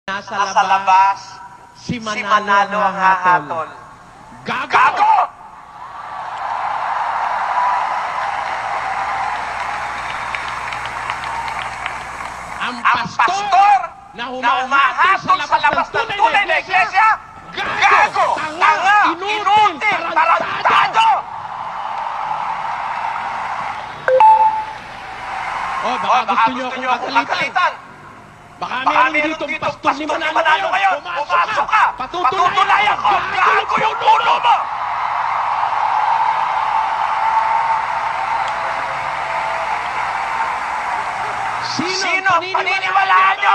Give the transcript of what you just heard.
Nasa labas, si Manalo ang hahatol. Gago! Ang pastor na humahati sa labas ng tunay na iglesia, gago! Tanga! Inutil! Tarantado! Baka gusto nyo akong kakalitan. Baka meron ditong pastor ni Manalo ngayon. Pumasok ka! Patutulayan ko! Gago yung ulo mo! Sino paniniwalaan nyo